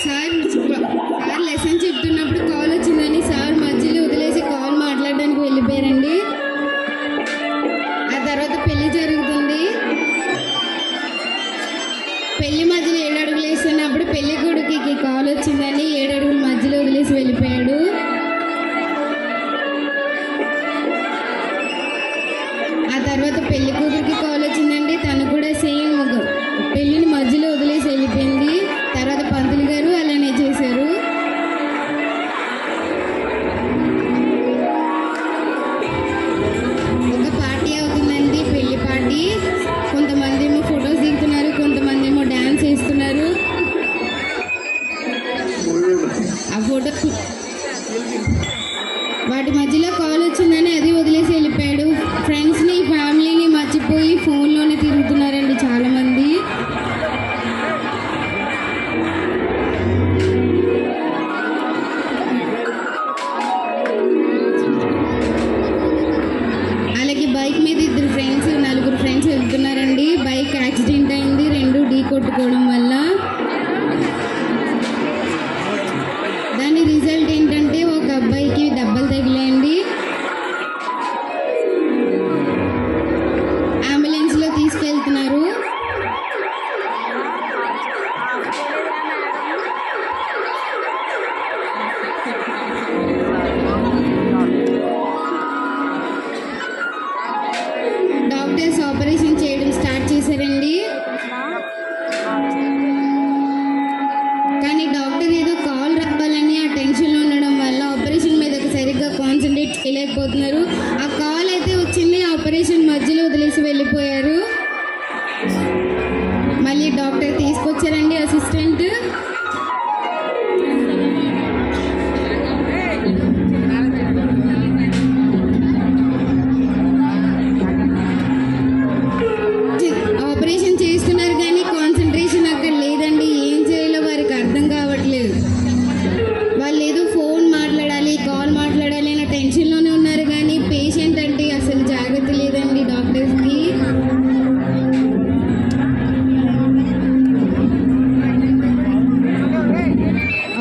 Sir lesson చెప్తున్నప్పుడు call వచ్చిందని sir మధ్యలో వదిలేసి కాల్ మాట్లాడడానికి వెళ్ళిపోయారండి. ఆ తర్వాత పెళ్లి జరుగుతుంది. పెళ్లి మధ్యలో 7 అడుగులు వేస్తున్నప్పుడు పెళ్లి కొడుకుకి కాల్ వచ్చిందని 7 అడుగులు మధ్యలో వదిలేసి వెళ్ళిపోయాడు. ఆ తర్వాత పెళ్లి కూతురికి కాల్ వచ్చిందండి. తను కూడా సేమ్ పెళ్లిని మధ్యలో వదిలేసి వెళ్ళిపోయింది. తర్వాత పంతులు గారు అలానే చేశారు. ఒక పార్టీ అవుతుందండి, పెళ్లి పార్టీ. కొంతమంది ఏమో ఫొటోస్ దిగుతున్నారు, కొంతమంది ఏమో డాన్స్ వేస్తున్నారు. ఆ ఫోటో వాటి మధ్యలో కాల్ వచ్చిందని అది వదిలేసి వెళ్ళిపోయాడు. ఫ్రెండ్స్ని ఫ్యామిలీని మర్చిపోయి ఫోన్లోనే తిరుగుతున్నారండి చాలామంది. అలాగే బైక్ మీద 2 ఫ్రెండ్స్ 4 ఫ్రెండ్స్ వెళ్తున్నారండి. బైక్ యాక్సిడెంట్ అయింది, 2 ఢీ కొట్టుకోవడం వల్ల. దాని రిజల్ట్ ఏంటంటే ఒక అబ్బాయికి దెబ్బలు తగిలాయండి. అంబులెన్స్లో తీసుకెళ్తున్నారు. డాక్టర్స్ ఆపరేషన్ చేయడం స్టార్ట్ చేశారండి. కానీ డాక్టర్ ఏదో కాల్ రావాలని ఆ టెన్షన్లో ఉండడం వల్ల ఆపరేషన్ మీద సరిగ్గా కాన్సన్ట్రేట్ చేయలేకపోతున్నారు. ఆ కాల్ అయితే వచ్చింది, ఆపరేషన్ మధ్యలో వదిలేసి వెళ్ళిపోయారు. మళ్ళీ డాక్టర్ తీసుకొచ్చారండి అసిస్టెంట్. ఆపరేషన్ చేస్తున్నారు కానీ కాన్సన్ట్రేషన్ అక్కడ లేదండి. ఏం చేయాలో వారికి అర్థం కావట్లేదు. వాళ్ళు ఏదో ఫోన్ మాట్లాడాలి, కాల్ మాట్లాడాలి అన్న టెన్షన్లోనే ఉన్నారు. కానీ పేషెంట్ అంటే అసలు జాగ్రత్త లేదండి డాక్టర్స్కి.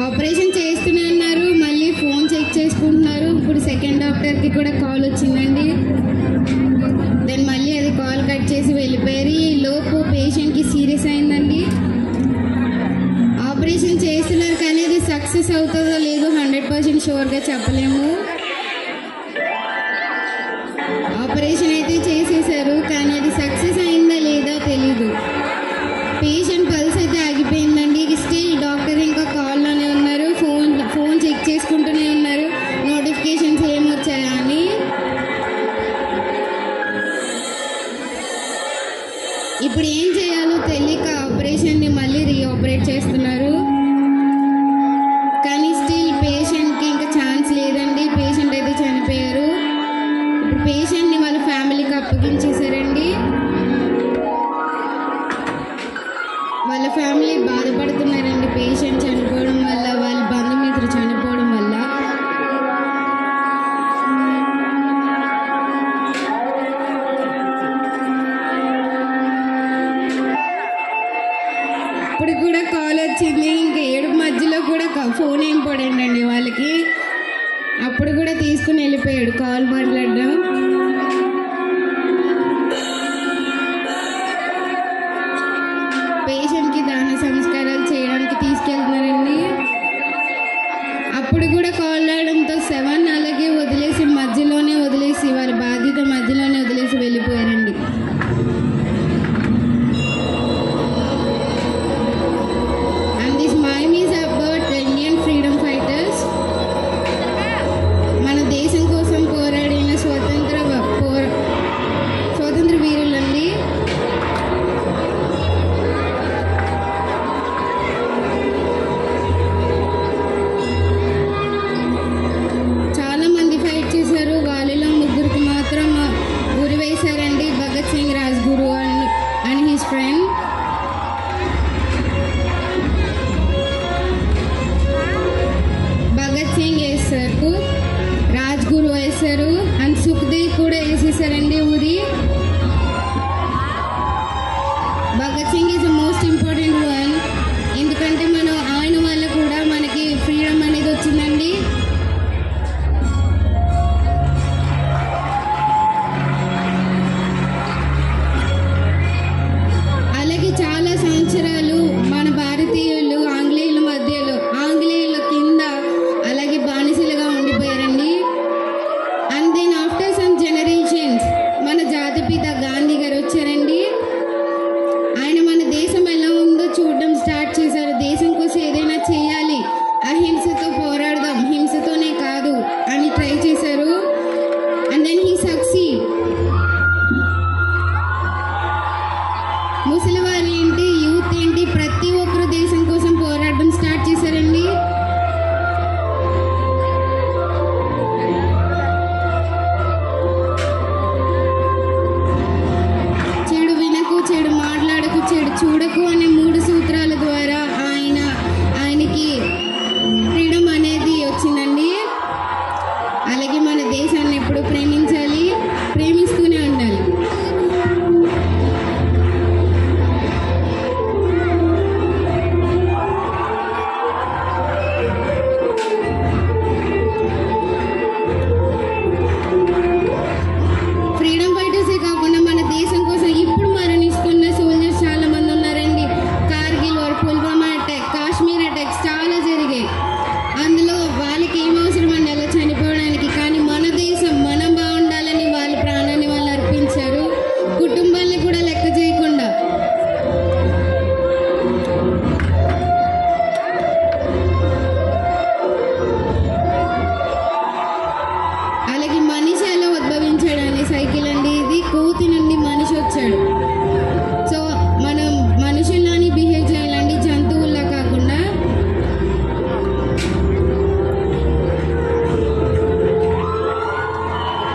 ఆపరేషన్ చేస్తూనే ఉన్నారు, మళ్ళీ ఫోన్ చెక్ చేసుకుంటున్నారు. ఇప్పుడు సెకండ్ డాక్టర్కి కూడా కాల్ వచ్చిందండి. దెన్ మళ్ళీ అది కాల్ కట్ చేసి వెళ్ళిపోయారు. ఈ లోపు పేషెంట్కి సీరియస్ అయిందండి. ఆపరేషన్ చేస్తున్నారు కానీ అది సక్సెస్ అవుతుందో లేదో 100% షూర్గా చెప్పలేము. ఆపరేషన్ అయితే చేసేసారు కానీ అది సక్సెస్ అయిందా లేదా తెలీదు. పేషెంట్ పల్స్ అయితే ఆగిపోయిందండి. స్టిల్ డాక్టర్ ఇంకా కాల్లోనే ఉన్నారు, ఫోన్ చెక్ చేసుకుంటూనే ఉన్నారు నోటిఫికేషన్స్ ఏమొచ్చాయా అని. ఇప్పుడు ఏం చేయాలో తెలియక ఆపరేషన్ని మళ్ళీ రీఆపరేట్ చేస్తున్నారు. కానీ స్టిల్ పేషెంట్కి ఇంకా ఛాన్స్ లేదండి. పేషెంట్ అయితే చనిపోయారు. ఇప్పుడు పేషెంట్ని వాళ్ళ ఫ్యామిలీకి అప్పగించేశారండి. వాళ్ళ ఫ్యామిలీ బాధపడుతున్నారండి పేషెంట్ చనిపోవడం వల్ల, వాళ్ళ బంధుమిత్రులు చనిపోవడం వల్ల. ఇప్పుడు కూడా కాల్ వచ్చింది. ఇంకా 7 మధ్యలో కూడా ఫోన్ ఏం పడండి వాళ్ళకి. అప్పుడు కూడా తీసుకుని వెళ్ళిపోయాడు కాల్ మాట్లాడడం. పేషెంట్కి దాన సంస్కారాలు చేయడానికి తీసుకెళ్తున్నారండి. అప్పుడు కూడా కాల్ రావడంతో 7 అలాగే వదిలేసి మధ్యలోనే వదిలేసి వాళ్ళ బాధ్యత మధ్యలోనే వదిలేసి వెళ్ళిపోయారండి. And this mime is about Indian freedom fighters. మన దేశం కోసం పోరాడిన స్వతంత్ర వీరులండి. చాలా మంది ఫైట్ చేశారు. వాళ్ళలో 3 మాత్రం ఉరి వేశారండి. Bhagat Singh Rajguru and his friend. Bhagat Singh వేశారు, రాజ్గురు వేశారు, అండ్ సుఖ్దేవ్ కూడా వేసేసారండి ఉరి. జాతిపిత గాంధీ గారు వచ్చారండి. ఆయన మన దేశం ఎలా ఉందో చూడడం స్టార్ట్ చేశారు. దేశం కోసం ఏదైనా చేయాలి, అహింసతో పోరాడదాం, హింసతోనే కాదు అని ట్రై చేశారు. And then he succeed. ముసలివారు ఏంటి, యూత్ ఏంటి, ప్రతి ఒక్కరు దేశం కోసం పోరాడడం స్టార్ట్ చేశారండి. చెడు వినకు, చెడు మాట్లాడకు, చెడు చూడకు అనే 3 సూత్రాల ద్వారా ఆయనకి ఫ్రీడమ్ అనేది వచ్చిందండి. అలాగే మన దేశాన్ని ఎప్పుడు ప్రేమించాలి, ప్రేమిస్తూనే ఉండాలి. ఫ్రీడమ్ ఫైటర్సే కాకుండా మన దేశం కోసం ఇప్పుడు మరణిస్తున్న సోల్జర్స్ చాలా మంది ఉన్నారండి. Kargil war, Pulwama attack, Kashmir attacks చాలా జరిగాయి. అందులో వాళ్ళకి ఏం అవసరం అండి అలా చనిపోవడానికి, కానీ మన దేశం మనం బాగుండాలని వాళ్ళ ప్రాణాన్ని వాళ్ళు అర్పించారు, కుటుంబాన్ని కూడా లెక్క చేయకుండా. అలాగే మనిషి ఎలా ఉద్భవించాడు అనే సైకిల్ అండి ఇది. కోతి నుండి మనిషి వచ్చాడు. సో మనం మనుషుల్లాని బిహేవ్ చేయాలండి, జంతువుల్లా కాకుండా.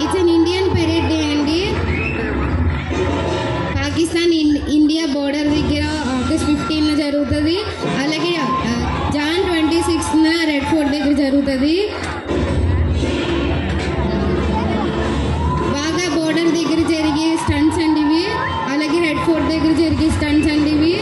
It's an Indian parade day అండి. పాకిస్తాన్ ఇండియా బోర్డర్ దగ్గర ఆగస్ట్ 15 జరుగుతుంది. అలాగే జాన్ 26 రెడ్ ఫోర్ట్ దగ్గర జరుగుతుంది. బాగా బోర్డర్ దగ్గర జరిగే స్టంట్స్ అండి ఇవి. అలాగే రెడ్ ఫోర్ట్ దగ్గర జరిగే స్టంట్స్ అండి ఇవి.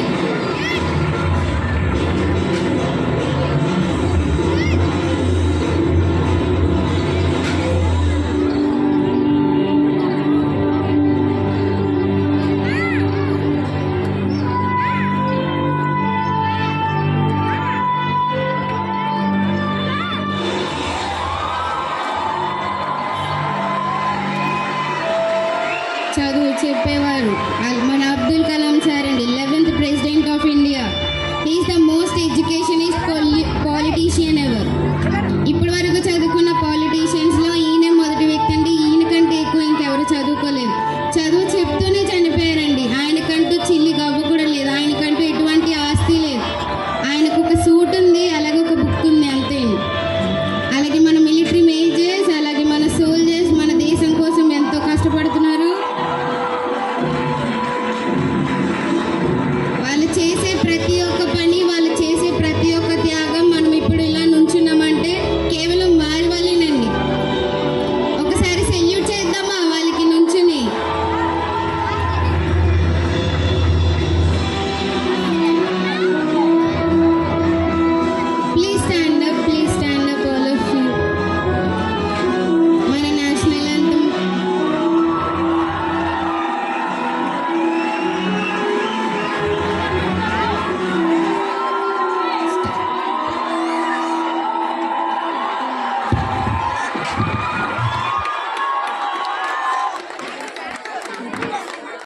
చదువు చెప్పేవారు మన అబ్దుల్ కలాం సార్ అండి, 11th president of India. He is the most educationist politician ever.